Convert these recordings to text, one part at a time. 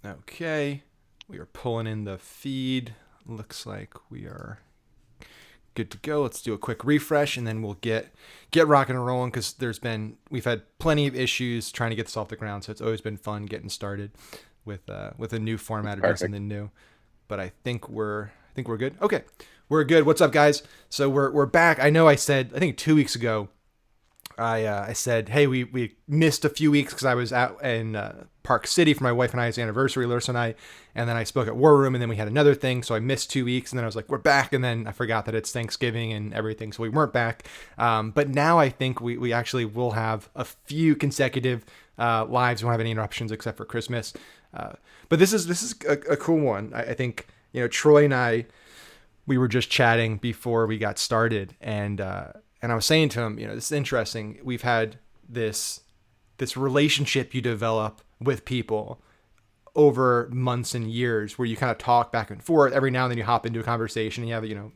Okay, we are pulling in the feed. Looks like we are good to go. Let's do a quick refresh and then we'll get rocking and rolling because we've had plenty of issues trying to get this off the ground. So it's always been fun getting started with a new format or doing Perfect. something new. But I think we're good. Okay, we're good. What's up, guys? So we're back. I know I think 2 weeks ago I said, hey, we missed a few weeks because I was out in Park City for my wife and I's anniversary, Larissa and I, and then I spoke at War Room, and then we had another thing, so I missed 2 weeks, and then I was like, we're back, and then I forgot that it's Thanksgiving and everything, so we weren't back. But now I think we actually will have a few consecutive lives. We won't have any interruptions except for Christmas. But this is a cool one. I think Troy and I, we were just chatting before we got started, and I was saying to him, this is interesting. We've had this relationship you develop with people over months and years, where you kind of talk back and forth. Every now and then you hop into a conversation and you have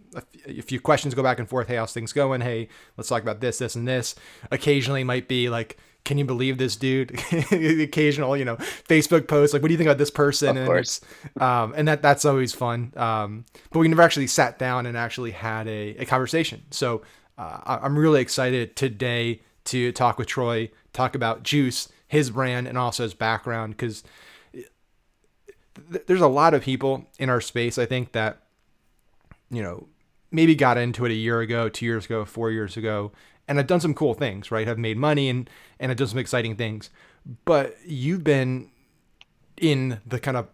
a few questions go back and forth. Hey, how's things going? Hey, let's talk about this and this. Occasionally might be like, can you believe this dude? Occasional, Facebook posts like, what do you think about this person? Of And course. it's and that's always fun. But we never actually sat down and actually had a conversation. So I'm really excited today to talk with Troy, talk about Juice, his brand, and also his background, because there's a lot of people in our space, I think, that maybe got into it a year ago, 2 years ago, 4 years ago, and have done some cool things, right? Have made money and have done some exciting things. But you've been in the kind of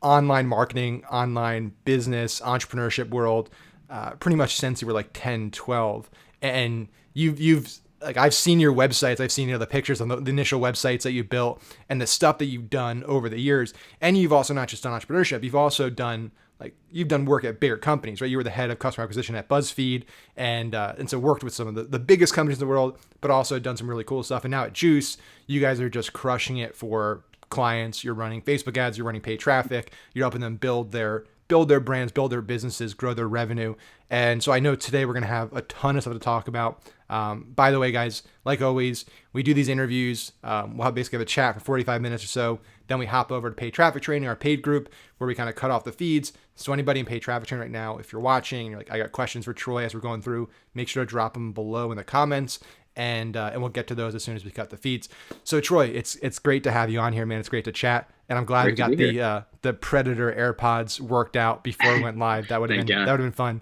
online marketing, online business, entrepreneurship world pretty much since you were like 10, 12. And you've like, I've seen your websites, I've seen the pictures on the initial websites that you built and the stuff that you've done over the years. And you've also not just done entrepreneurship, you've also done you've done work at bigger companies, right? You were the head of customer acquisition at BuzzFeed, and so worked with some of the biggest companies in the world, but also done some really cool stuff. And now at Juice, you guys are just crushing it for clients. You're running Facebook ads, you're running paid traffic, you're helping them build their brands, build their businesses, grow their revenue. And so I know today we're going to have a ton of stuff to talk about. By the way, guys, like always, we do these interviews. We'll basically have a chat for 45 minutes or so. Then we hop over to paid traffic training, our paid group, where we kind of cut off the feeds. So anybody in paid traffic training right now, if you're watching and you're like, I got questions for Troy as we're going through, make sure to drop them below in the comments. And we'll get to those as soon as we cut the feeds. So Troy, it's great to have you on here, man. It's great to chat, and I'm glad we Great to got be here. the Predator AirPods worked out before we went live. That would have Thank been God. that would have been fun.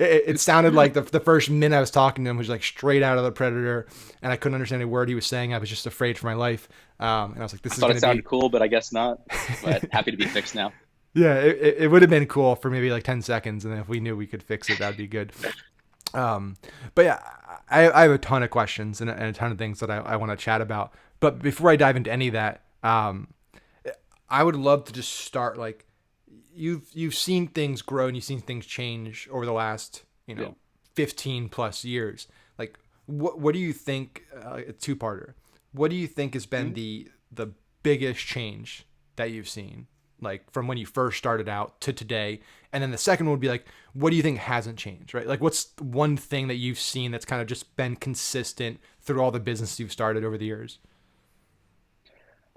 It sounded like the first minute I was talking to him was like straight out of the Predator, and I couldn't understand a word he was saying. I was just afraid for my life, and I was like, I this is thought it gonna sounded be cool, but I guess not. But happy to be fixed now. yeah. It would have been cool for maybe like 10 seconds, and then if we knew we could fix it, that'd be good. Um, but yeah, I have a ton of questions and a ton of things that I want to chat about. But before I dive into any of that, I would love to just start like you've seen things grow and you've seen things change over the last Yeah. 15 plus years. Like what do you think? A two-parter. What do you think has been Mhm. the biggest change that you've seen, like from when you first started out to today? And then the second one would be like, what do you think hasn't changed, right? Like, what's one thing that you've seen that's kind of just been consistent through all the business you've started over the years?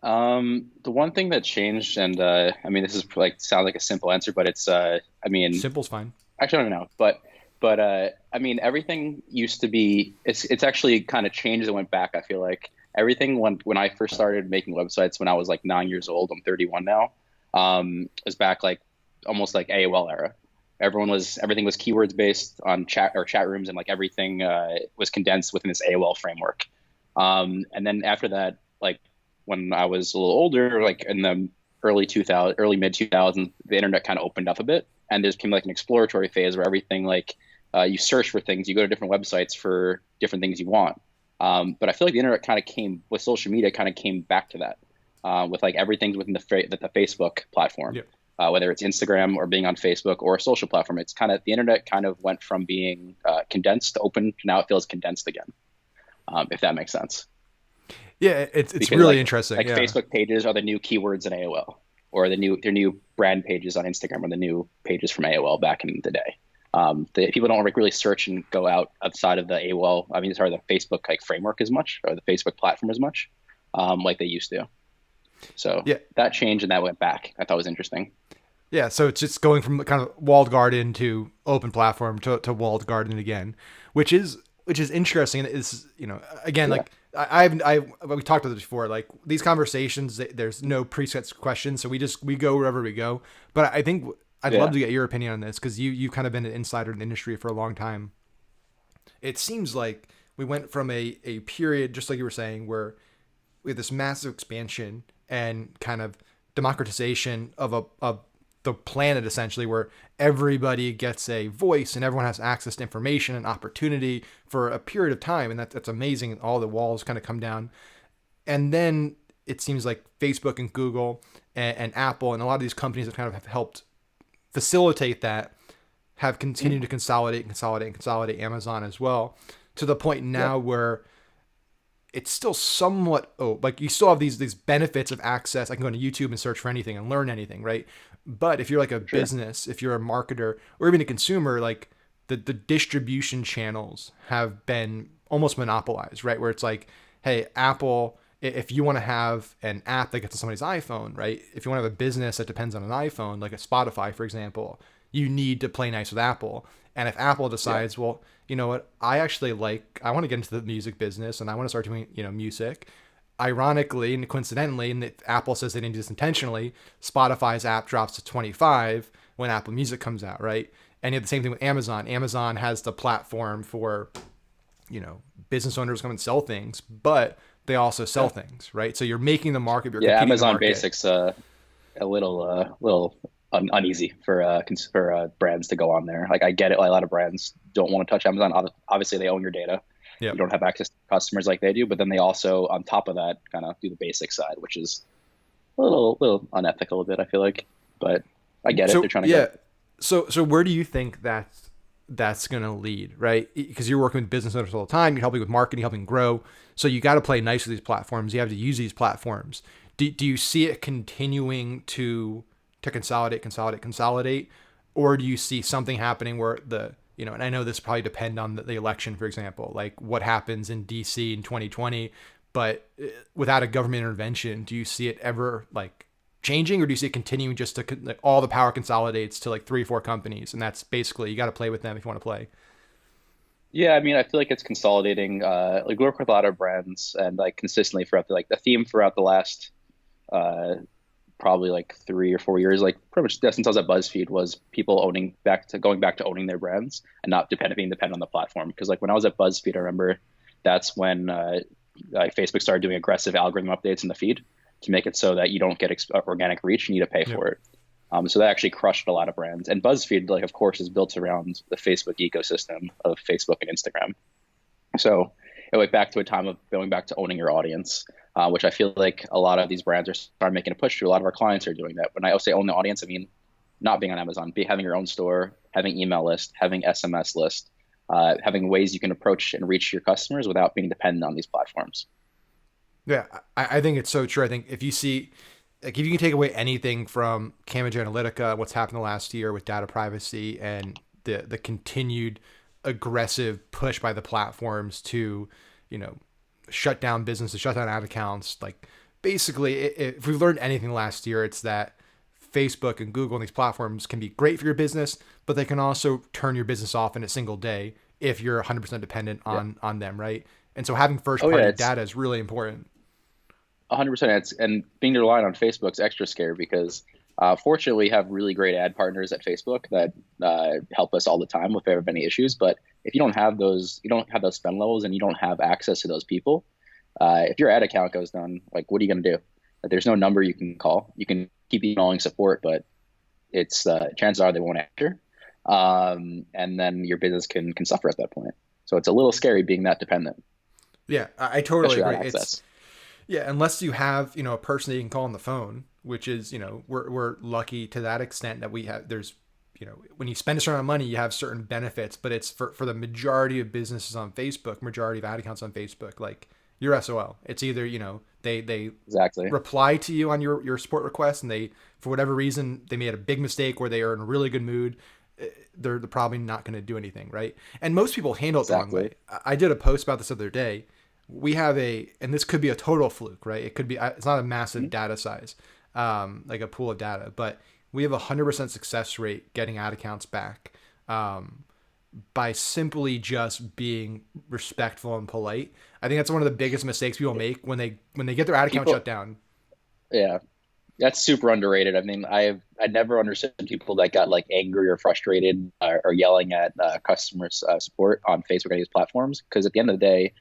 The one thing that changed, and I mean, this is like sound like a simple answer, but it's I mean, Simple's fine. actually, I don't know, but I mean, everything used to be. It's actually kind of changed and went back. I feel like everything when I first started making websites when I was like 9 years old. I'm 31 now. Was back like almost like AOL era. Everything was keywords based on chat rooms, and like everything was condensed within this AOL framework. And then after that, like when I was a little older, like in the early mid 2000s, the internet kind of opened up a bit, and there's came like an exploratory phase where everything like you search for things, you go to different websites for different things you want. But I feel like the internet kind of came with social media, kind of came back to that with like everything's within the Facebook platform, Yeah. whether it's Instagram or being on Facebook or a social platform. It's kind of the internet kind of went from being condensed to open to now it feels condensed again, if that makes sense. Yeah, it's Because really interesting. like Yeah. Facebook pages are the new keywords in AOL, or their new brand pages on Instagram are the new pages from AOL back in the day. People don't like really search and go outside of the AOL. I mean, sorry, the Facebook like framework as much, or the Facebook platform as much, like they used to. So Yeah. that changed and that went back. I thought was interesting. Yeah, so it's just going from kind of walled garden to open platform to walled garden again, which is interesting. And it's, again, Yeah. like we talked about this before. Like these conversations, there's no preset questions, so we go wherever we go. But I think I'd love Yeah. to get your opinion on this because you've kind of been an insider in the industry for a long time. It seems like we went from a period, just like you were saying, where we had this massive expansion and kind of democratization of the planet essentially, where everybody gets a voice and everyone has access to information and opportunity for a period of time, and that's amazing. All the walls kind of come down, and then it seems like Facebook and Google and Apple and a lot of these companies that kind of have helped facilitate that have Mhm. continued to consolidate and consolidate and consolidate. Amazon as well, to the point Yeah. now where it's still somewhat like you still have these benefits of access. I can go to YouTube and search for anything and learn anything, right? But if you're like a Sure. business, if you're a marketer or even a consumer, like the distribution channels have been almost monopolized, right? Where it's like, hey, Apple, if you want to have an app that gets to somebody's iPhone, right? If you want to have a business that depends on an iPhone, like a Spotify, for example, you need to play nice with Apple. And if Apple Yeah. decides, well, you know what, I want to get into the music business and I want to start doing, music. Ironically and coincidentally, and if Apple says they didn't do this intentionally, Spotify's app drops to 25 when Apple Music comes out, right? And you have the same thing with Amazon. Amazon has the platform for, business owners come and sell things, but they also sell Yeah. things, right? So you're making the market, you're Yeah. competing in the Amazon market. Basics, a little uneasy for brands to go on there. Like I get it, like, a lot of brands don't want to touch Amazon. Obviously, they own your data. You Yep. don't have access to customers like they do, but then they also, on top of that, kind of do the basic side, which is a little unethical a bit, I feel like. But I get it. They're So trying to yeah, go. so where do you think that's going to lead, right? Because you're working with business owners all the time, you're helping with marketing, helping grow. So you got to play nice with these platforms. You have to use these platforms. Do you see it continuing to consolidate, or do you see something happening where and I know this probably depend on the election, for example, like what happens in DC in 2020, but without a government intervention, do you see it ever like changing, or do you see it continuing just to like, all the power consolidates to like 3 or 4 companies, and that's basically you got to play with them if you want to play? Yeah, I mean, I feel like it's consolidating. Like we work with a lot of brands, and like consistently throughout the theme throughout the last uh, probably like 3 or 4 years, like pretty much since I was at BuzzFeed, was people going back to owning their brands and not being dependent on the platform. Because like when I was at BuzzFeed, I remember that's when like Facebook started doing aggressive algorithm updates in the feed to make it so that you don't get organic reach. You need to pay Yep. for it. So that actually crushed a lot of brands. And BuzzFeed, like of course, is built around the Facebook ecosystem of Facebook and Instagram. So it went back to a time of going back to owning your audience, which I feel like a lot of these brands are starting making a push to. A lot of our clients are doing that. When I say own the audience, I mean not being on Amazon, having your own store, having email list, having SMS list, having ways you can approach and reach your customers without being dependent on these platforms. Yeah, I think it's so true. I think if you see, like, if you can take away anything from Cambridge Analytica, what's happened the last year with data privacy and the continued aggressive push by the platforms to, you know, shut down businesses, shut down ad accounts, like basically, if we've learned anything last year, it's that Facebook and Google and these platforms can be great for your business, but they can also turn your business off in a single day if you're 100% dependent Yeah. on them, right? And so having first Oh yeah, party it's data is really important. 100%. And being reliant on Facebook's extra scary because fortunately we have really great ad partners at Facebook that help us all the time if there have any issues. But if you don't have those spend levels and you don't have access to those people, if your ad account goes down, like what are you going to do? Like, there's no number you can call. You can keep emailing support, but it's chances are they won't answer, and then your business can suffer at that point. So it's a little scary being that dependent, Yeah, I totally especially agree. without It's access. Yeah, unless you have, a person that you can call on the phone, which is, we're lucky to that extent that we have there's when you spend a certain amount of money, you have certain benefits, but it's for the majority of businesses on Facebook, majority of ad accounts on Facebook, like you're SOL. It's either, they Exactly. reply to you on your support request and they, for whatever reason, they made a big mistake or they are in a really good mood, they're probably not going to do anything, right? And most people handle it the wrong way. Exactly. I did a post about this the other day. we have and this could be a total fluke, right? It could be, it's not a massive Mhm. data size, like a pool of data, but we have a 100% success rate getting ad accounts back, um, by simply just being respectful and polite. I think that's one of the biggest mistakes people make when they get their ad account shut People, down. yeah, that's super underrated. I mean, I never understood people that got like angry or frustrated or yelling at customer support on Facebook or these platforms because at the end of the day,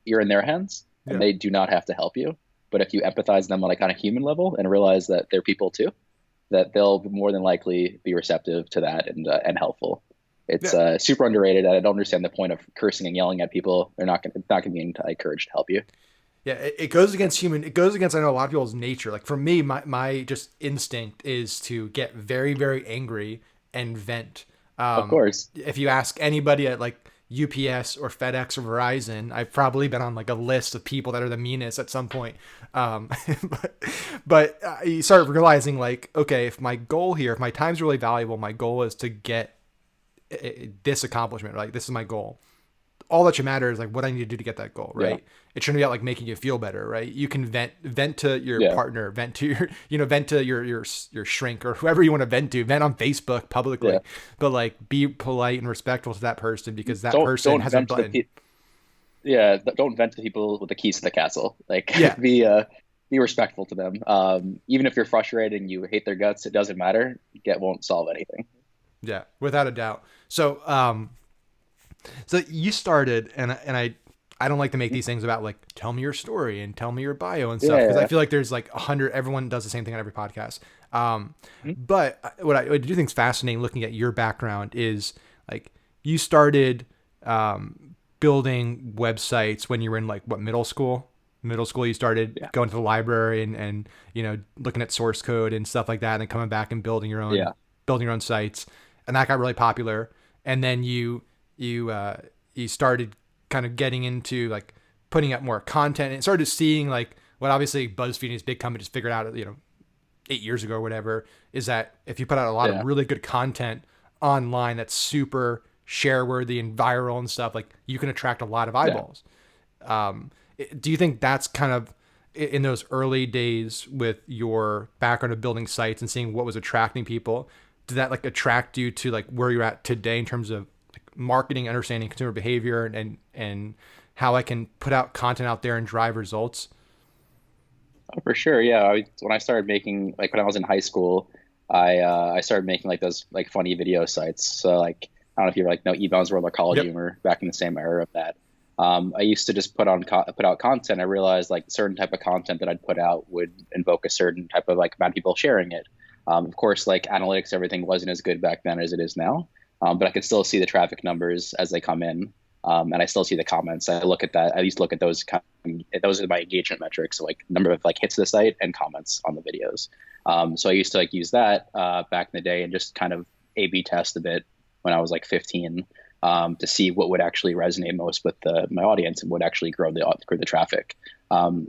you're in their hands and Yeah. they do not have to help you. But if you empathize with them on like on a human level and realize that they're people too, that they'll more than likely be receptive to that and helpful. It's Yeah. super underrated. I don't understand the point of cursing and yelling at people. They're not going to, it's not going to be encouraged to help you. Yeah, it goes against human. It goes against, I know, a lot of people's nature. Like for me, my just instinct is to get very very angry and vent. Of course. If you ask anybody at like UPS or FedEx or Verizon, I've probably been on like a list of people that are the meanest at some point. Um, but you start realizing like, okay, if my goal here, if my time's really valuable, my goal is to get this accomplishment. Right, this is my goal. All that should matter is like what I need to do to get that goal, Yeah. right? It shouldn't be about like making you feel better, right? You can vent to your Yeah. partner, vent to your, vent to your shrink or whoever you want to vent to, vent on Facebook publicly, Yeah. but like be polite and respectful to that person because that Don't person don't has a vent to the button. pe yeah, don't vent to people with the keys to the castle. Like Yeah, be respectful to them. Even if you're frustrated and you hate their guts, it doesn't matter. Get won't solve anything. yeah, without a doubt. So you started, I don't like to make these things about like tell me your story and tell me your bio and stuff because I Yeah. feel like there's like 100. Everyone does the same thing on every podcast. Mhm. But what I do think is fascinating looking at your background is like you started building websites when you were in like what middle school. Middle school, you started Yeah. going to the library and looking at source code and stuff like that, and then coming back and Yeah. building your own sites, and that got really popular. And then you you started kind of getting into like putting up more content and started seeing like what obviously BuzzFeed and these big companies figured out 8 years ago or whatever is that if you put out a lot of Yeah. really good content online that's super share worthy and viral and stuff, like you can attract a lot of Yeah. eyeballs. Do you think that's kind of in those early days with your background of building sites and seeing what was attracting people, did that like attract you to like where you're at today in terms of like marketing, understanding consumer behavior and how I can put out content out there and drive results? Oh, for sure. Yeah. When I started making like when I was in high school, I started making like those like funny video sites. So like I don't know if you like know Ebon's World of College Yep. Humor back in the same era of that. I used to just put out content. I realized like certain type of content that I'd put out would invoke a certain type of like amount of people sharing it. Of course, like analytics, everything wasn't as good back then as it is now. But I could still see the traffic numbers as they come in. And I still see the comments. I look at that. I used to look at those are my engagement metrics, so like number of like hits to the site and comments on the videos. So I used to like use that back in the day and just kind of A/B test a bit when I was like 15 to see what would actually resonate most with my audience and would actually grow the traffic.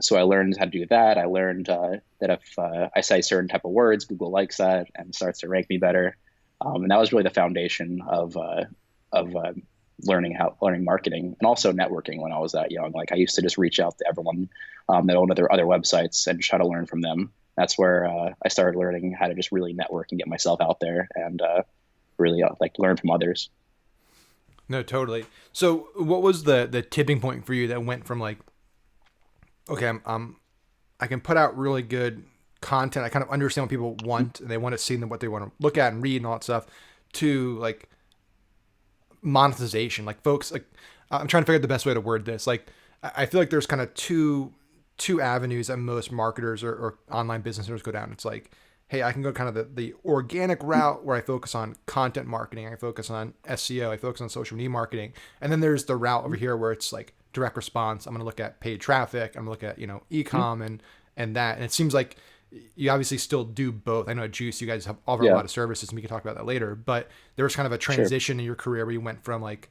So I learned how to do that. I learned that if I say certain type of words, Google likes that and starts to rank me better. And that was really the foundation of learning marketing and also networking when I was that young. Like I used to just reach out to everyone that owned other websites and try to learn from them. That's where I started learning how to just really network and get myself out there and really like learn from others. No, totally. So what was the tipping point for you that went from like, okay, I can put out really good content. I kind of understand what people want and they want to see them, what they want to look at and read and all that stuff to like monetization. Like folks, like I'm trying to figure out the best way to word this. Like I feel like there's kind of two avenues that most marketers or online business owners go down. It's like, hey, I can go kind of the organic route where I focus on content marketing, I focus on SEO, I focus on social media marketing, and then there's the route over here where it's like direct response. I'm going to look at paid traffic. I'm going to look at ecom and that. And it seems like you obviously still do both. I know at Juice you guys have offer a Yeah, lot of services, and we can talk about that later. But there was kind of a sure. transition in your career where you went from like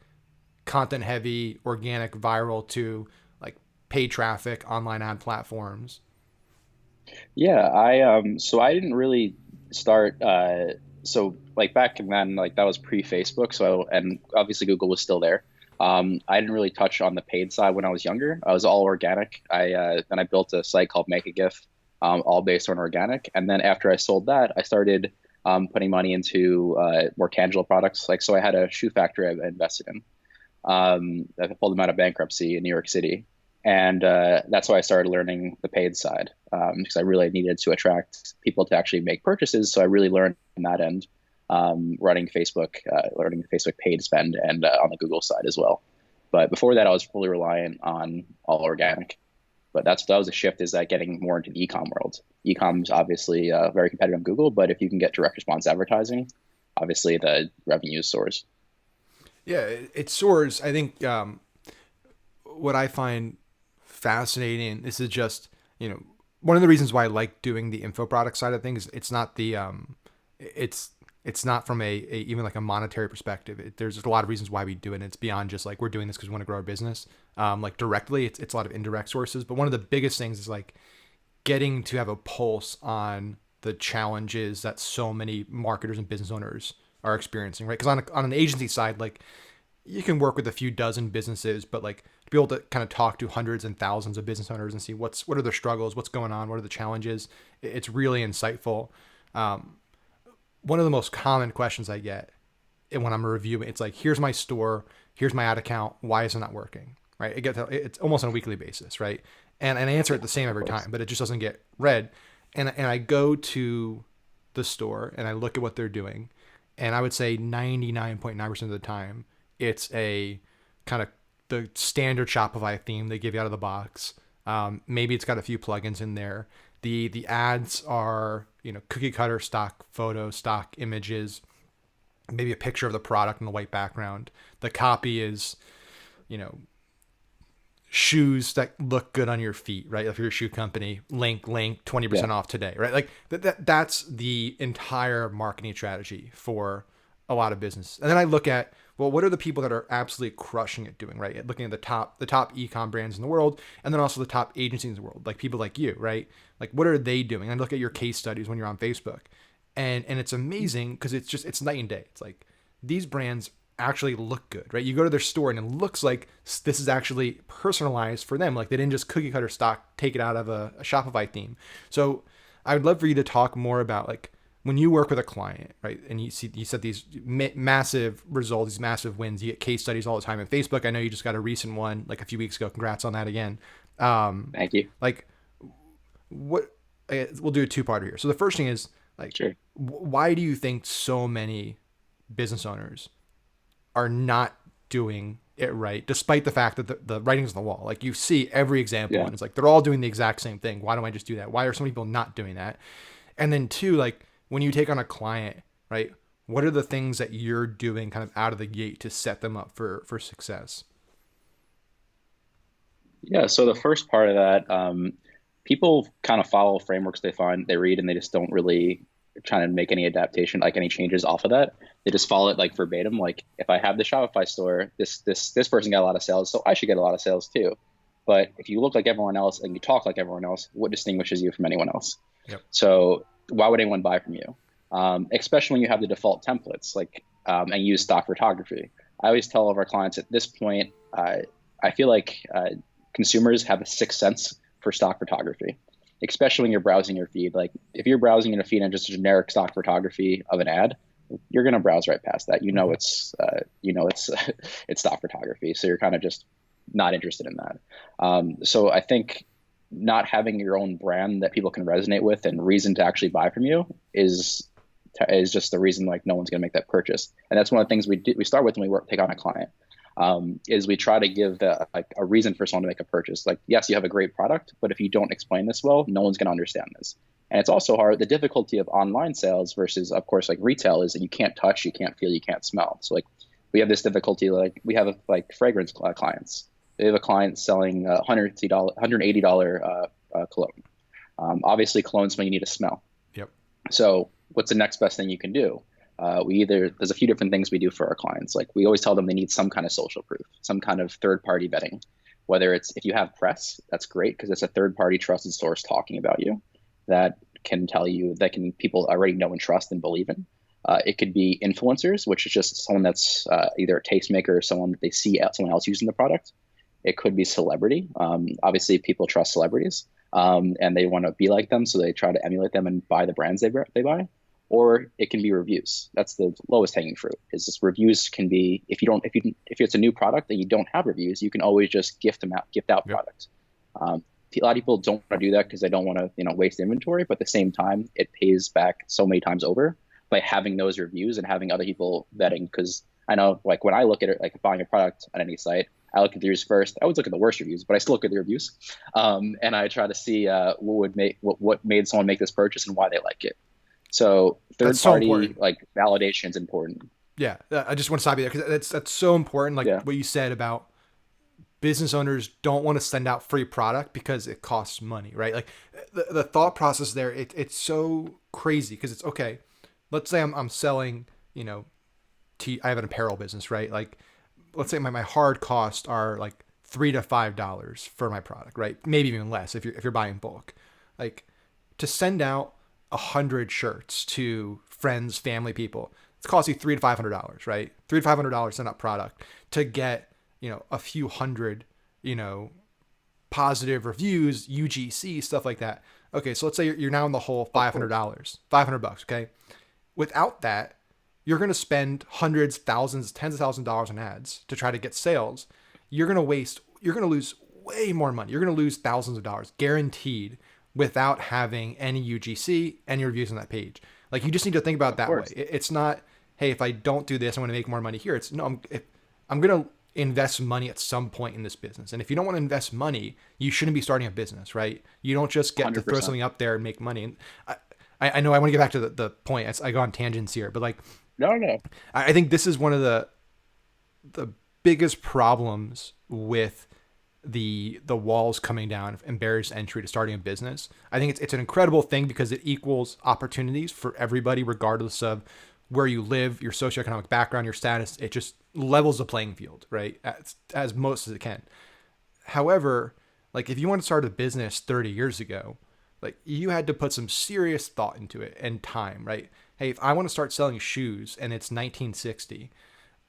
content heavy, organic, viral to like paid traffic, online ad platforms. Yeah, so I didn't really start so like back then like that was pre-Facebook, so and obviously Google was still there. I didn't really touch on the paid side when I was younger. I was all organic. Then I built a site called Make a GIF, all based on organic. And then after I sold that, I started putting money into more tangible products. Like so, I had a shoe factory I invested in. I pulled them out of bankruptcy in New York City, and that's why I started learning the paid side because I really needed to attract people to actually make purchases. So I really learned on that end, learning Facebook paid spend, and on the Google side as well. But before that, I was fully reliant on all organic. But that was a shift, is that getting more into the e-com world. E-com is obviously very competitive on Google, but if you can get direct response advertising, obviously the revenue soars. Yeah, it soars. I think what I find fascinating, this is just, one of the reasons why I like doing the info product side of things. It's not it's not from even like a monetary perspective. There's a lot of reasons why we do it. And it's beyond just like we're doing this because we want to grow our business. Like directly, it's a lot of indirect sources. But one of the biggest things is like getting to have a pulse on the challenges that so many marketers and business owners are experiencing, right? Because on an agency side, like you can work with a few dozen businesses, but like to be able to kind of talk to hundreds and thousands of business owners and see what are their struggles, what's going on, what are the challenges, it's really insightful. One of the most common questions I get when I'm reviewing, it's like, here's my store, here's my ad account, why is it not working, right? It's almost on a weekly basis, right? And I answer it the same Of every course. time, but it just doesn't get read. And I go to the store and I look at what they're doing, and I would say 99.9% of the time, it's a kind of the standard Shopify theme they give you out of the box. Maybe it's got a few plugins in there. The ads are cookie cutter stock photo, stock images, maybe a picture of the product in the white background. The copy is you know shoes that look good on your feet, right? If you're a shoe company, link 20% Yeah. off today, right? Like that's the entire marketing strategy for a lot of business. And then I look at, well, what are the people that are absolutely crushing it doing, right? Looking at the top e-com brands in the world, and then also the top agencies in the world, like people like you, right? Like what are they doing? And I look at your case studies when you're on Facebook, and it's amazing because it's night and day. It's like these brands actually look good, right? You go to their store and it looks like this is actually personalized for them. Like they didn't just cookie cutter stock, take it out of a Shopify theme. So I would love for you to talk more about like when you work with a client, right? And you set these massive results, these massive wins. You get case studies all the time on Facebook. I know you just got a recent one like a few weeks ago. Congrats on that again. Thank you. Like what? We'll do a two-parter here. So the first thing is like, Sure. why do you think so many business owners are not doing it right, despite the fact that the writing's on the wall? Like you see every example, Yeah. and it's like they're all doing the exact same thing. Why don't I just do that? Why are some people not doing that? And then two, like when you take on a client, right? What are the things that you're doing kind of out of the gate to set them up for success? Yeah. So the first part of that, people kind of follow frameworks they read, and they just don't really try to make any adaptation, like any changes off of that. They just follow it like verbatim. Like if I have the Shopify store, this person got a lot of sales, so I should get a lot of sales too. But if you look like everyone else and you talk like everyone else, what distinguishes you from anyone else? Yep. So why would anyone buy from you? Especially when you have the default templates, like and use stock photography. I always tell all of our clients at this point, I feel like consumers have a sixth sense for stock photography, especially when you're browsing your feed. Like if you're browsing in a feed and just a generic stock photography of an ad, you're going to browse right past that. Mm-hmm. It's it's stock photography. So you're kind of just not interested in that. So I think not having your own brand that people can resonate with and reason to actually buy from you is just the reason like no one's going to make that purchase. And that's one of the things we start with when we take on a client. Is we try to give like a reason for someone to make a purchase. Like, yes, you have a great product, but if you don't explain this well, no one's going to understand this. And it's also hard. The difficulty of online sales versus, of course, like retail is that you can't touch, you can't feel, you can't smell. So like we have this difficulty. Like we have like fragrance clients. We have a client selling $180 cologne. Obviously, cologne smell you need to smell. Yep. So what's the next best thing you can do? There's a few different things we do for our clients. Like we always tell them they need some kind of social proof, some kind of third party vetting. Whether it's if you have press, that's great because it's a third party trusted source talking about you that can tell you that can people already know and trust and believe in. It could be influencers, which is just someone that's either a tastemaker or someone that they see someone else using the product. It could be celebrity. Obviously, people trust celebrities, and they want to be like them, so they try to emulate them and buy the brands they buy. Or it can be reviews. That's the lowest hanging fruit. Is this reviews can be if it's a new product and you don't have reviews, you can always just gift out Yep. products. A lot of people don't want to do that because they don't want to waste inventory, but at the same time, it pays back so many times over by having those reviews and having other people vetting. Because I know, like when I look at it, like buying a product on any site, I look at the reviews first. I always look at the worst reviews, but I still look at the reviews, and I try to see what made someone make this purchase and why they like it. So That's third so party important. like validation is important. Yeah, I just want to stop you there because that's so important. Like Yeah, what you said about business owners don't want to send out free product because it costs money, right? Like the thought process there, it's so crazy because it's okay. Let's say I'm selling, you know, I have an apparel business, right? Like let's say my hard costs are like $3 to $5 for my product, right? Maybe even less if you're buying bulk. Like to send out 100 shirts to friends, family, people, it's cost you $300 to $500, right? $300 to $500 send out product to get a few hundred, you know, positive reviews, UGC, stuff like that. Okay, so let's say you're now in the hole of $500, course, $500. Okay, without that, you're going to spend hundreds, thousands, tens of thousands of dollars on ads to try to get sales. You're going to lose way more money. You're going to lose thousands of dollars guaranteed without having any UGC, any reviews on that page. Like you just need to think about it of that way. course, It's not, hey, if I don't do this, I'm going to make more money here. It's no, I'm going to invest money at some point in this business. And if you don't want to invest money, you shouldn't be starting a business, right? You don't just get to throw 100%. something up there and make money. And I know I want to get back to the point. I go on tangents here, but like No, no, I think this is one of the biggest problems with the walls coming down and barriers to entry to starting a business. I think it's an incredible thing because it equals opportunities for everybody, regardless of where you live, your socioeconomic background, your status. It just levels the playing field, right? As most as it can. However, like if you want to start a business 30 years ago, like you had to put some serious thought into it and time, right? Hey, if I want to start selling shoes and it's 1960,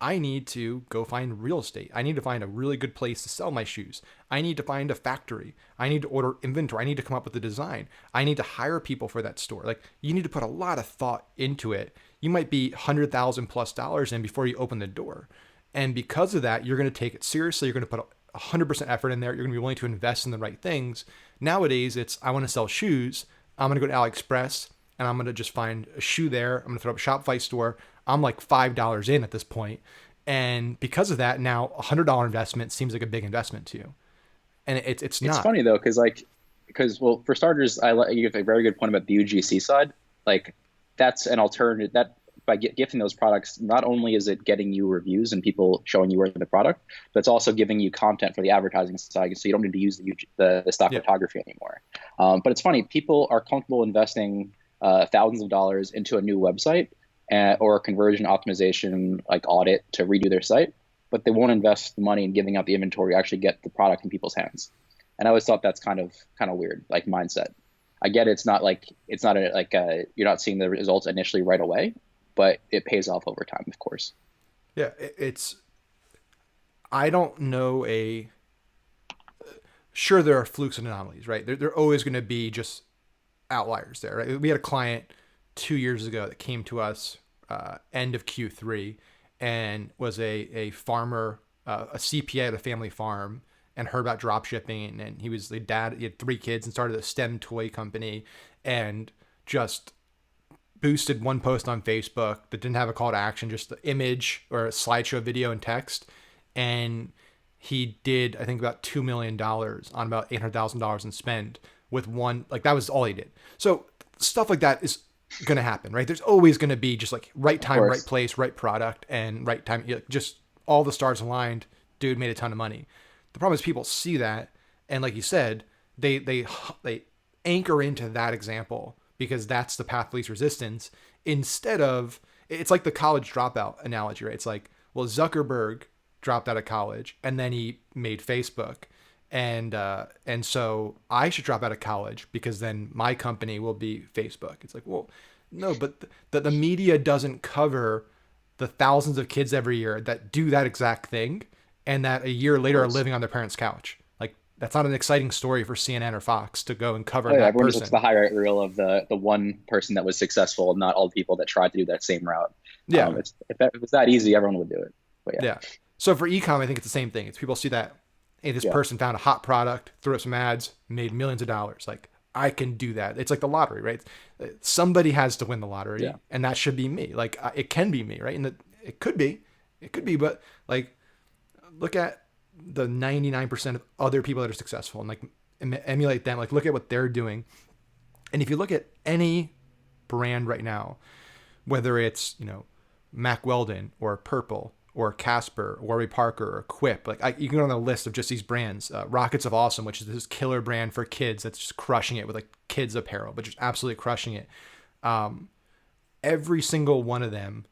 I need to go find real estate. I need to find a really good place to sell my shoes. I need to find a factory. I need to order inventory. I need to come up with a design. I need to hire people for that store. Like you need to put a lot of thought into it. You might be $100,000+ in before you open the door. And because of that, you're going to take it seriously. You're going to put 100% effort in there. You're going to be willing to invest in the right things. Nowadays, it's I want to sell shoes. I'm going to go to AliExpress and I'm going to just find a shoe there. I'm going to throw up a Shopify store. I'm like $5 in at this point. And because of that, now $100 investment seems like a big investment to you. And it's it's not. funny though, because well, for starters, you have a very good point about the UGC side. Like that's an alternative that by gifting those products, not only is it getting you reviews and people showing you worth of the product, but it's also giving you content for the advertising side, so you don't need to use the stock Yep. photography anymore. But it's funny, people are comfortable investing thousands of dollars into a new website or a conversion optimization like audit to redo their site, but they won't invest the money in giving out the inventory to actually get the product in people's hands. And I always thought that's kind of weird, like mindset. I get it's not you're not seeing the results initially right away, but it pays off over time, of course. Yeah. It's, I don't know sure there are flukes and anomalies, right? They're always going to be just outliers there, right? We had a client 2 years ago that came to us end of Q3 and was a farmer, a CPA at a family farm, and heard about drop shipping. And he was the dad. He had 3 kids and started a STEM toy company, and just boosted one post on Facebook that didn't have a call to action, just the image or a slideshow video and text, and he did I think about $2 million on about $800,000 in spend with one, like that was all he did. So stuff like that is going to happen, right? There's always going to be just like right Of time, right course. place, right product, and right time. Just all the stars aligned. Dude made a ton of money. The problem is people see that, and like you said, they anchor into that example because that's the path of least resistance. Instead of it's like the college dropout analogy, right? It's like, well, Zuckerberg dropped out of college and then he made Facebook, and so I should drop out of college because then my company will be Facebook. It's like, well, No, but the media doesn't cover the thousands of kids every year that do that exact thing and that a year Of later are course. living on their parents' couch. Like that's not an exciting story for CNN or Fox to go and cover Oh yeah, that everyone just looks at the person. highlight reel of the one person that was successful, not all the people that tried to do that same route. Yeah. It's if it was that easy, everyone would do it. But yeah, Yeah. So for ecom, I think it's the same thing. It's people see that, hey, this yeah, person found a hot product, threw up some ads, made millions of dollars. Like I can do that. It's like the lottery, right? Somebody has to win the yeah. lottery, and that should be me. Like it can be me, right? And it could be, but like look at the 99% of other people that are successful and like emulate them. Like look at what they're doing. And if you look at any brand right now, whether it's Mac Weldon or Purple or Casper or Warby Parker or Quip, like you can go on a list of just these brands. Rockets of Awesome, which is this killer brand for kids that's just crushing it with like kids apparel, but just absolutely crushing it. Every single one of them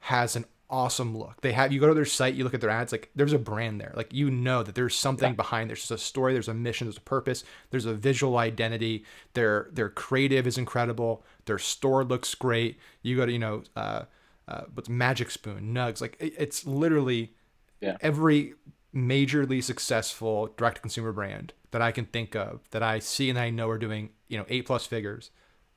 has an awesome look. They have, you go to their site, you look at their ads, like there's a brand there. Like that there's something Yeah. behind. There's just a story, there's a mission, there's a purpose, there's a visual identity. Their creative is incredible. Their store looks great. You go to what's Magic Spoon, Nugs. Like it's literally Yeah. every majorly successful direct to consumer brand that I can think of that I see and I know are doing 8+ figures.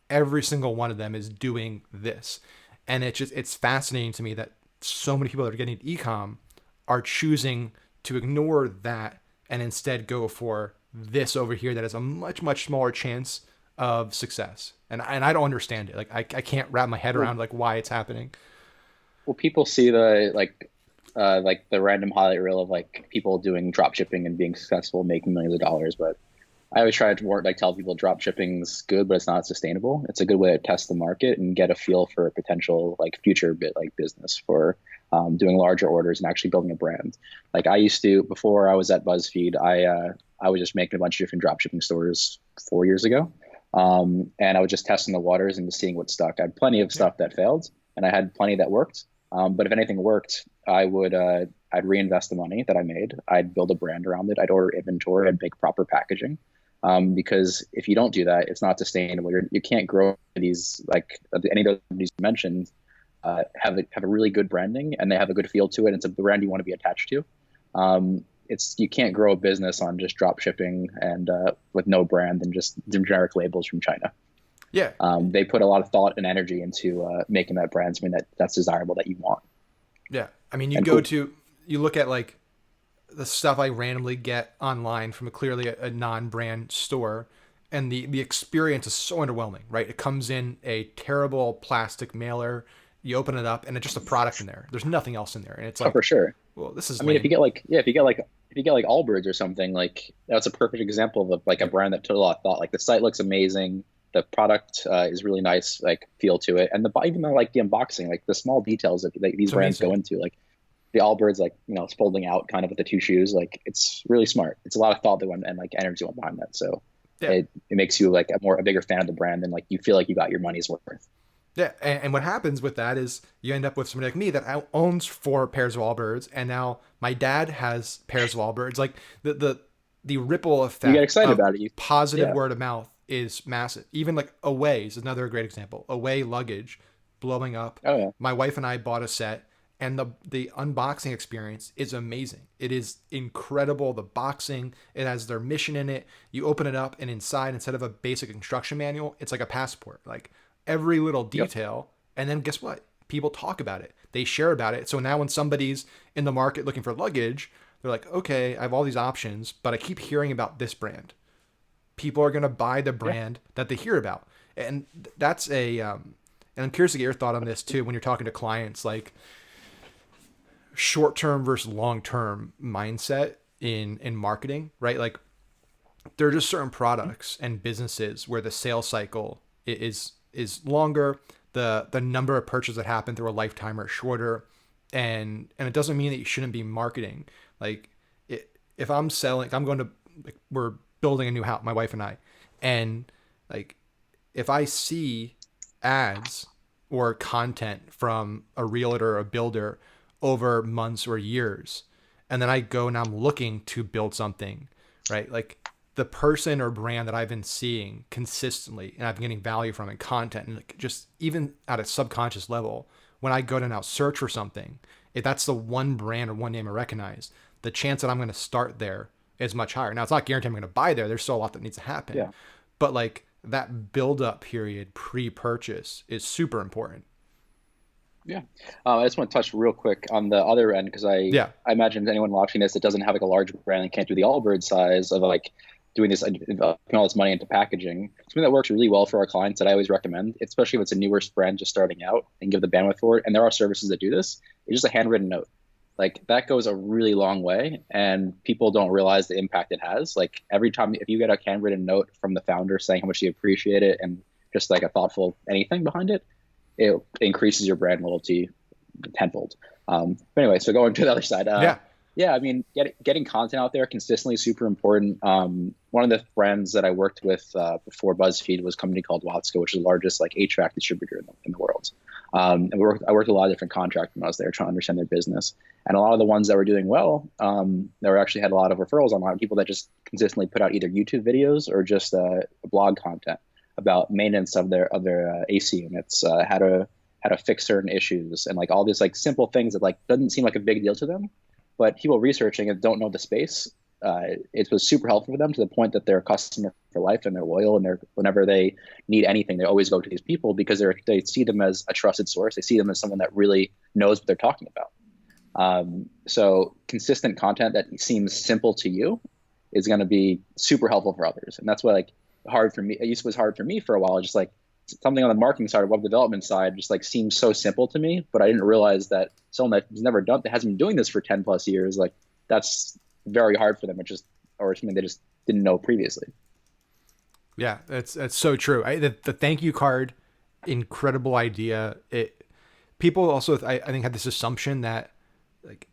Every single one of them is doing this, and it's fascinating to me that so many people that are getting into ecom are choosing to ignore that and instead go for this over here that has a much smaller chance of success. And I don't understand it. Like I can't wrap my head Well, around like why it's happening. people see the like the random highlight reel of like people doing drop shipping and being successful, making millions of dollars. But I always try to like tell people drop shipping's good, but it's not sustainable. It's a good way to test the market and get a feel for a potential like future bit like business for doing larger orders and actually building a brand. Like I used to before I was at BuzzFeed, I was just making a bunch of different drop shipping stores 4 years ago, and I was just testing the waters and just seeing what stuck. I had plenty of Yeah. stuff that failed, and I had plenty that worked. But if anything worked, I'd reinvest the money that I made. I'd build a brand around it. I'd order inventory. I'd make proper packaging. Because if you don't do that, it's not sustainable. You can't grow these like any of those companies you mentioned have a really good branding and they have a good feel to it. It's a brand you want to be attached to. It's you can't grow a business on just drop shipping and with no brand and just generic labels from China. Yeah. They put a lot of thought and energy into making that brand something that's desirable that you want Yeah. I mean, and cool. you look at like the stuff I randomly get online from clearly a non-brand store, and the experience is so underwhelming, right? It comes in a terrible plastic mailer. You open it up, and it's just a product in there. There's nothing else in there, and it's Oh, like, for sure. well, this I is mean, if you lame. get like, yeah, if you get like Allbirds or something, like that's a perfect example of like a Yep. brand that took a lot of thought. Like the site looks amazing, the product is really nice, like feel to it, and even like the unboxing, like the small details that like, these It's brands go amazing. into, like the Allbirds, like it's folding out kind of with the two shoes, like it's really smart. It's a lot of thought that went and like energy went behind that, so Yeah. it makes you like a bigger fan of the brand, and like you feel like you got your money's worth. Yeah, and what happens with that is you end up with somebody like me that owns 4 pairs of Allbirds, and now my dad has pairs of Allbirds. Like the ripple You get effect excited of about it. positive Yeah, word of mouth is massive. Even like Away is another great example. Away luggage blowing up. oh yeah, My wife and I bought a set, and the unboxing experience is amazing. It is incredible. The boxing, it has their mission in it. You open it up, and inside, instead of a basic instruction manual, it's like a passport. Like every little yep, detail. And then guess what? People talk about it. They share about it. So now when somebody's in the market looking for luggage, they're like, okay, I have all these options, but I keep hearing about this brand. People are going to buy the yeah. brand that they hear about. And that's and I'm curious to get your thought on this too when you're talking to clients, like short term versus long term mindset in marketing, right? Like there are just certain products and businesses where the sales cycle is longer, the number of purchases that happen through a lifetime are shorter, and it doesn't mean that you shouldn't be marketing. Like if I'm selling, I'm going to like, we're building a new house, my wife and I, and like if I see ads or content from a realtor or a builder over months or years, and then I go and I'm looking to build something, right? Like the person or brand that I've been seeing consistently and I've been getting value from in content, and like just even at a subconscious level, when I go to now search for something, if that's the one brand or one name I recognize, the chance that I'm going to start there is much higher. Now it's not guaranteed I'm going to buy there. There's still a lot that needs to happen, Yeah. but like that build up period pre-purchase is super important. Yeah. I just want to touch real quick on the other end because Yeah. I imagine anyone watching this that doesn't have like a large brand and can't do the Allbirds size of like doing this, putting all this money into packaging. Something that works really well for our clients that I always recommend, especially if it's a newer brand just starting out and give the bandwidth for it. And there are services that do this. It's just a handwritten note. Like that goes a really long way, and people don't realize the impact it has. Like every time, if you get a handwritten note from the founder saying how much you appreciate it and just like a thoughtful anything behind it, it increases your brand loyalty tenfold. But anyway, so going to the other side, Yeah. yeah, I mean, getting content out there consistently is super important. One of the brands that I worked with before BuzzFeed was a company called Watsco, which is the largest like HVAC distributor in the world. And I worked with a lot of different contractors when I was there trying to understand their business. And a lot of the ones that were doing well, they were actually had a lot of referrals online, people that just consistently put out either YouTube videos or just blog content about maintenance of their AC units, how to fix certain issues, and like all these like simple things that like doesn't seem like a big deal to them, but people researching it don't know the space. It was super helpful for them to the point that they're a customer for life and they're loyal, and they're whenever they need anything, they always go to these people because they see them as a trusted source. They see them as someone that really knows what they're talking about. So consistent content that seems simple to you is going to be super helpful for others, and that's why like hard for me. It used to was hard for me for a while. Just like something on the marketing side or web development side just like seems so simple to me, but I didn't realize that someone that's never done that hasn't been doing this for 10 plus years, like that's very hard for them. It just or something they just didn't know previously. Yeah, that's so true. The thank you card, incredible idea. People also I think have this assumption that like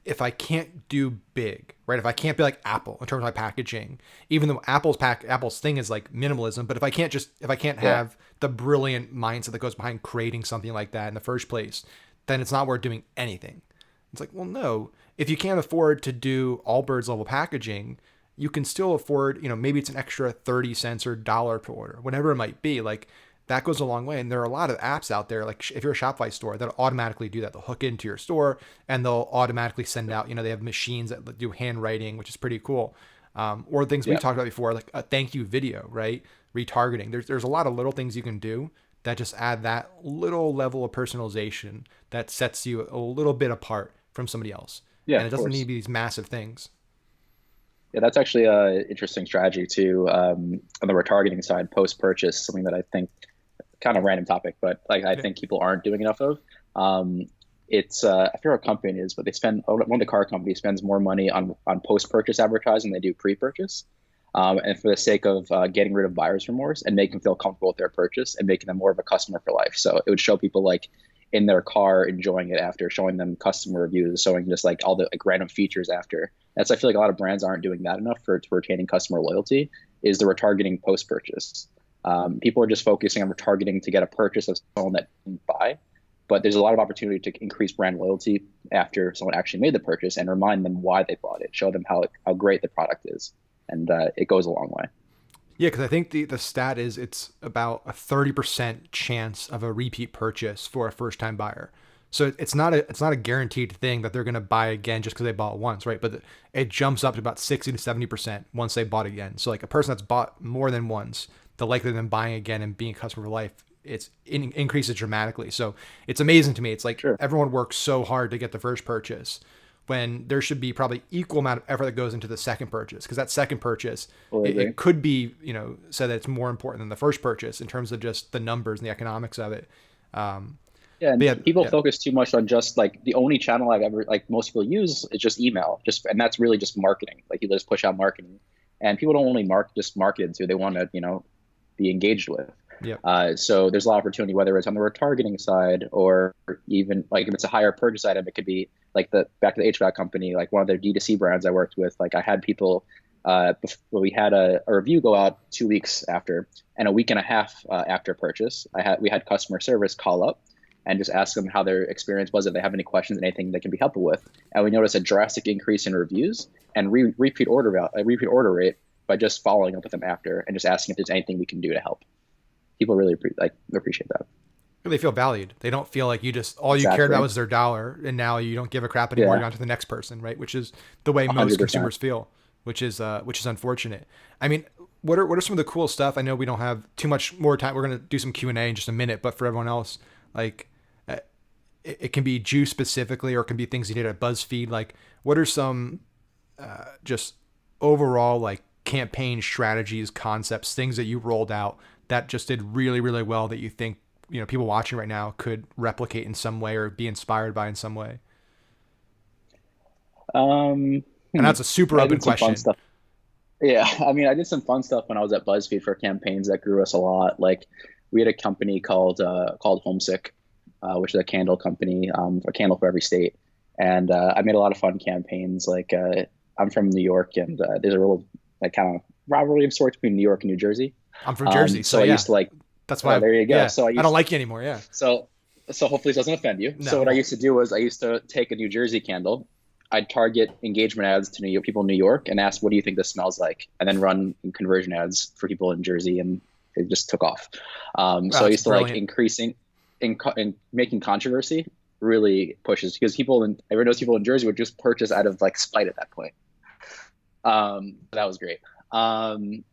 if I can't do big, right? If I can't be like Apple in terms of my packaging, even though Apple's thing is like minimalism, but if I can't Yeah. have the brilliant mindset that goes behind creating something like that in the first place, then it's not worth doing anything. It's like, well, no. If you can't afford to do Allbirds level packaging, you can still afford, maybe it's an extra 30 cents or dollar per order, whatever it might be. Like that goes a long way. And there are a lot of apps out there, like if you're a Shopify store, that'll automatically do that. They'll hook into your store and they'll automatically send out, they have machines that do handwriting, which is pretty cool. Or things we Yeah. talked about before, like a thank you video, right? Retargeting. There's a lot of little things you can do that just add that little level of personalization that sets you a little bit apart from somebody else. Yeah, And it of doesn't need to course. be these massive things. Yeah, that's actually a interesting strategy too. On the retargeting side, post purchase, something that I think kind of random topic, but like I Yeah. think people aren't doing enough of. It's I forget what company it is, but they spend one of the car companies spends more money on post purchase advertising than they do pre purchase. And for the sake of getting rid of buyer's remorse and making them feel comfortable with their purchase and making them more of a customer for life. So it would show people like in their car enjoying it after, showing them customer reviews, showing just like all the like random features after. That's I feel like a lot of brands aren't doing that enough for retaining customer loyalty. Is the retargeting post purchase. People are just focusing on retargeting to get a purchase of someone that didn't buy, but there's a lot of opportunity to increase brand loyalty after someone actually made the purchase and remind them why they bought it, show them how great the product is, and it goes a long way. Yeah, because I think the stat is it's about a 30% chance of a repeat purchase for a first time buyer. So it's not a guaranteed thing that they're going to buy again just because they bought once, right? But it jumps up to about 60 to 70% once they bought again. So like a person that's bought more than once, the likelihood of them buying again and being a customer for life, increases dramatically. So it's amazing to me. It's like Sure. everyone works so hard to get the first purchase when there should be probably equal amount of effort that goes into the second purchase, because that second purchase Totally agree. it could be said that it's more important than the first purchase in terms of just the numbers and the economics of it. um Yeah, but and yeah, people yeah, focus too much on just like the only channel I've ever like most people use is just email, just and that's really just marketing. Like you just push out marketing, and people don't only market to; they want to be engaged with. yeah, So there's a lot of opportunity, whether it's on the retargeting side or even like if it's a higher purchase item, it could be like the back to the HVAC company, like one of their D2C brands I worked with. Like I had people, we had a review go out 2 weeks after, and a week and a half after purchase, we had customer service call up and just ask them how their experience was, if they have any questions, anything they can be helpful with. And we noticed a drastic increase in reviews and repeat order rate by just following up with them after and just asking if there's anything we can do to help. People really appreciate that. They feel valued. They don't feel like you just all you cared about Exactly. was their dollar, and now you don't give a crap anymore. You're Yeah, on to the next person, right? Which is the way most 100%. consumers feel, which is unfortunate. I mean, what are some of the cool stuff? I know we don't have too much more time. We're gonna do some Q&A in just a minute, but for everyone else, like uh, it can be Jew specifically, or it can be things you did at BuzzFeed. Like, what are some just overall like campaign strategies, concepts, things that you rolled out that just did really, really well that you think people watching right now could replicate in some way or be inspired by in some way? Um, And hmm. that's a super I open did some fun question. stuff. Yeah, I mean, I did some fun stuff when I was at BuzzFeed for campaigns that grew us a lot. Like, we had a company called Homesick, which is a candle company, a candle for every state. And I made a lot of fun campaigns. Like, I'm from New York, and there's a real like kind of rivalry of sorts between New York and New Jersey. I'm from Jersey, so So I yeah, used to like, that's why. there you go. Yeah, So I I don't used like you anymore. Yeah, so so hopefully it doesn't offend you. no, So it what I won't. used to do was I used to take a New Jersey candle. I'd target engagement ads to New York, people in New York and ask, what do you think this smells like? And then run conversion ads for people in Jersey, and it just took off. Wow, So I that's used to like brilliant. increasing in making controversy really pushes because everyone knows people in Jersey would just purchase out of like spite at that point. That was great. I'm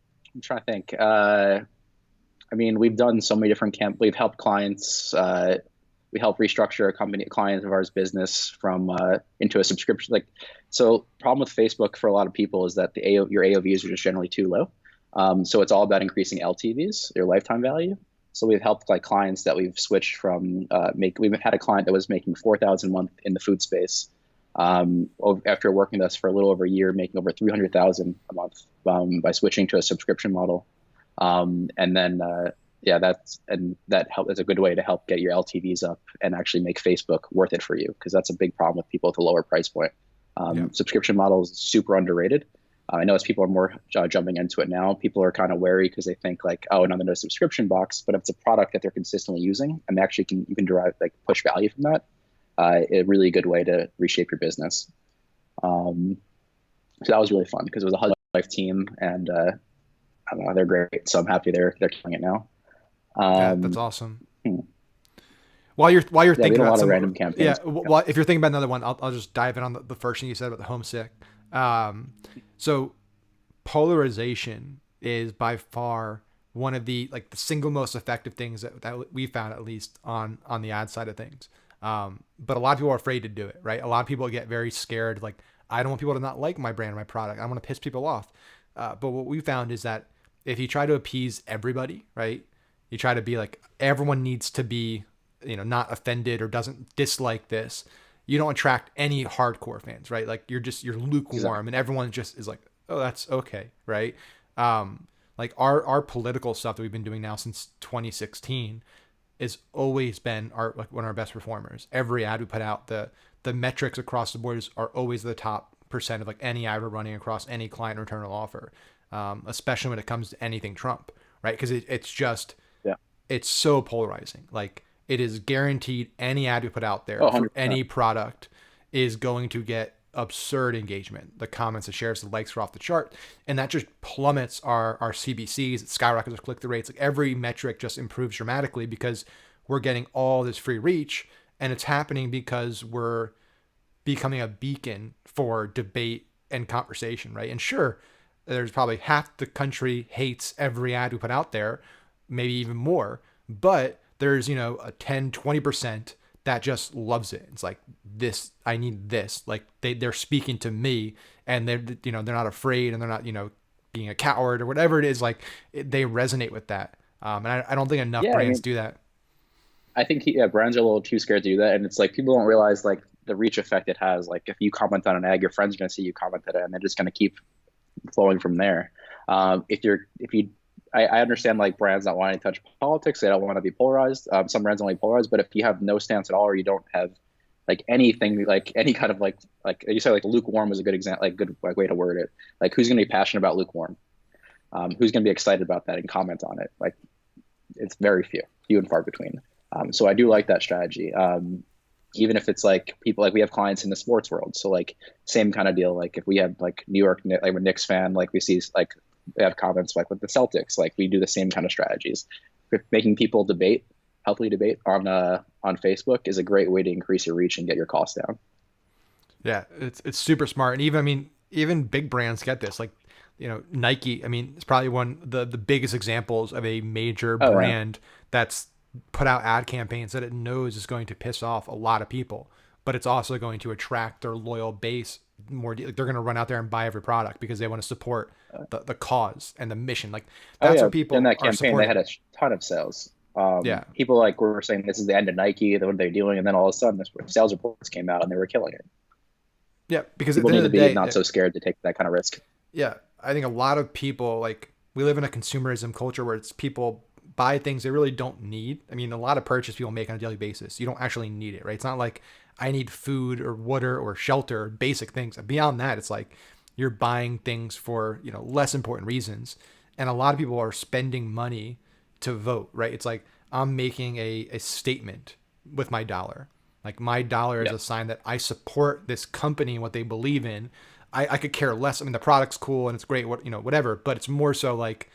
trying to think. I mean, we've done so many different We've helped clients. We help restructure a company, a client of ours business from into a subscription. Like, so problem with Facebook for a lot of people is that your AOVs are just generally too low. So it's all about increasing LTVs, your lifetime value. So we've helped like clients that we've switched from we've had a client that was making 4,000 a month in the food space. After working with us for a little over a year, making over 300,000 a month by switching to a subscription model. And then yeah, that help is a good way to help get your LTVs up and actually make Facebook worth it for you, because that's a big problem with people with a lower price point. Yeah, Subscription models super underrated. I know as people are more jumping into it now, people are kind of wary because they think like, oh, another subscription box. But if it's a product that they're consistently using and they actually you can derive like push value from that, a really good way to reshape your business. Um, so that was really fun because it was a husband and wife team, and I don't know, they're great. So I'm happy they're killing it now. yeah, that's Um, awesome. hmm. While you're Yeah, we had thinking a about lot of some, random yeah, campaigns. Yeah. well, if you're thinking about another one, I'll just dive in on the first thing you said about the homesick. So polarization is by far one of the single most effective things that we found, at least on the ad side of things. But a lot of people are afraid to do it, right? A lot of people get very scared, like, I don't want people to not like my brand or my product. I don't want to piss people off. But what we found is that if you try to appease everybody, right? You try to be like, everyone needs to be, not offended or doesn't dislike this. You don't attract any hardcore fans, right? Like you're lukewarm, Exactly. and everyone just is like, oh, that's okay, right? Like our political stuff that we've been doing now since 2016 has always been like one of our best performers. Every ad we put out, the metrics across the board are always the top percent of like any ad we're running across any client return offer, especially when it comes to anything Trump, right? Because it's just Yeah. it's so polarizing. Like, it is guaranteed any ad we put out Oh, there for 100%. any product is going to get absurd engagement. The comments, the shares, the likes are off the chart, and that just plummets our CBCs. It skyrockets our click through rates. Like, every metric just improves dramatically because we're getting all this free reach, and it's happening because we're becoming a beacon for debate and conversation, right? And sure, there's probably half the country hates every ad we put out there, maybe even more, but there's, a 10-20% that just loves it. It's like, this, I need this. Like, they're speaking to me, and they're not afraid, and they're not, being a coward or whatever it is. Like, they resonate with that. And I don't think enough Yeah, I brands mean, do that. I think yeah, brands are a little too scared to do that, and it's like people don't realize like the reach effect it has. Like if you comment on an ad, your friends are gonna see you commented it, and they're just gonna keep flowing from there. If you I understand like brands not wanting to touch politics, they don't want to be polarized. Some brands don't want to be polarized, but if you have no stance at all, or you don't have like anything, like any kind of like you said, like lukewarm was a good example, like good like way to word it. Like who's going to be passionate about lukewarm? Who's going to be excited about that and comment on it? Like it's very few and far between. So I do like that strategy. Even if it's like people like we have clients in the sports world, so like same kind of deal. Like if we have like New York, like I'm a Knicks fan, like we see like they have comments like with the Celtics, like we do the same kind of strategies. Making people debate, healthily debate on Facebook is a great way to increase your reach and get your costs down. Yeah, it's super smart. And even, I mean, even big brands get this. Like, Nike, I mean, it's probably one the biggest examples of a major Oh yeah, brand that's put out ad campaigns that it knows is going to piss off a lot of people, but it's also going to attract their loyal base more. Like, they're going to run out there and buy every product because they want to support the cause and the mission. Like, oh that's yeah. what In people that are campaign, they had supporting. a ton of sales. Yeah. People like were saying this is the end of Nike. What are they doing? And then all of a sudden, this sales reports came out and they were killing it. Yeah. Because at People the need end to of the be day, not so scared to take that kind of risk. yeah, I think a lot of people, like, we live in a consumerism culture where it's people buy things they really don't need. I mean, a lot of purchases people make on a daily basis, you don't actually need it, right? It's not like I need food or water or shelter, basic things. Beyond that, it's like you're buying things for, less important reasons. And a lot of people are spending money to vote, right? It's like I'm making a statement with my dollar. Like, my dollar is Yeah. a sign that I support this company and what they believe in. I could care less. I mean, the product's cool and it's great, whatever. But it's more so like,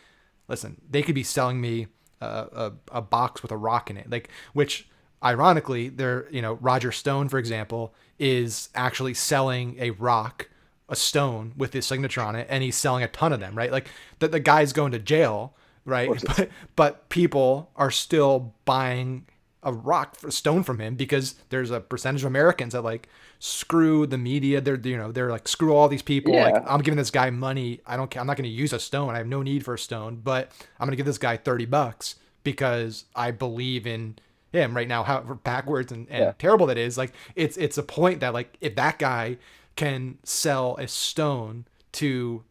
listen, they could be selling me a box with a rock in it, like, which ironically, they're, Roger Stone, for example, is actually selling a rock, a stone with his signature on it, and he's selling a ton of them, right? Like, the guy's going to jail, Of right? course, it's But people are still buying a rock, a stone from him because there's a percentage of Americans that, like, screw the media. They're like, screw all these people. Like, yeah. I'm giving this guy money. I don't care. I'm not going to use a stone. I have no need for a stone, but I'm going to give this guy $30 because I believe in him right now, however backwards Yeah. and terrible that is. Like, it's a point that, like, if that guy can sell a stone to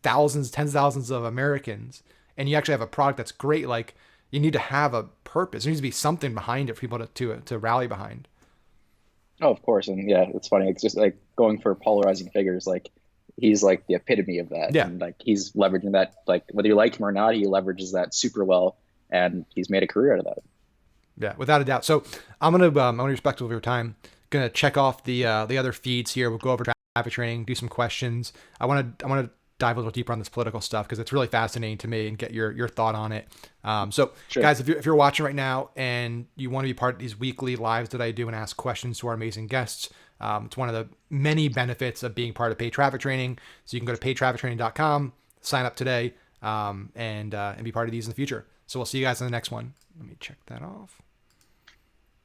thousands, tens of thousands of Americans, and you actually have a product that's great, like, you need to have a purpose. There needs to be something behind it for people to rally behind. Oh, of course. And yeah, it's funny. It's just like going for polarizing figures. Like he's like the epitome of that. Yeah, And like he's leveraging that, like whether you like him or not, he leverages that super well. And he's made a career out of that. yeah, without a doubt. So I'm gonna be respectful of your time. Gonna check off the other feeds here. We'll go over traffic training, do some questions. I want to dive a little deeper on this political stuff because it's really fascinating to me and get your thought on it. So Sure. guys, if you're watching right now and you want to be part of these weekly lives that I do and ask questions to our amazing guests, it's one of the many benefits of being part of paid traffic training. So you can go to paidtraffictraining.com, sign up today, and be part of these in the future. So we'll see you guys in the next one. Let me check that off.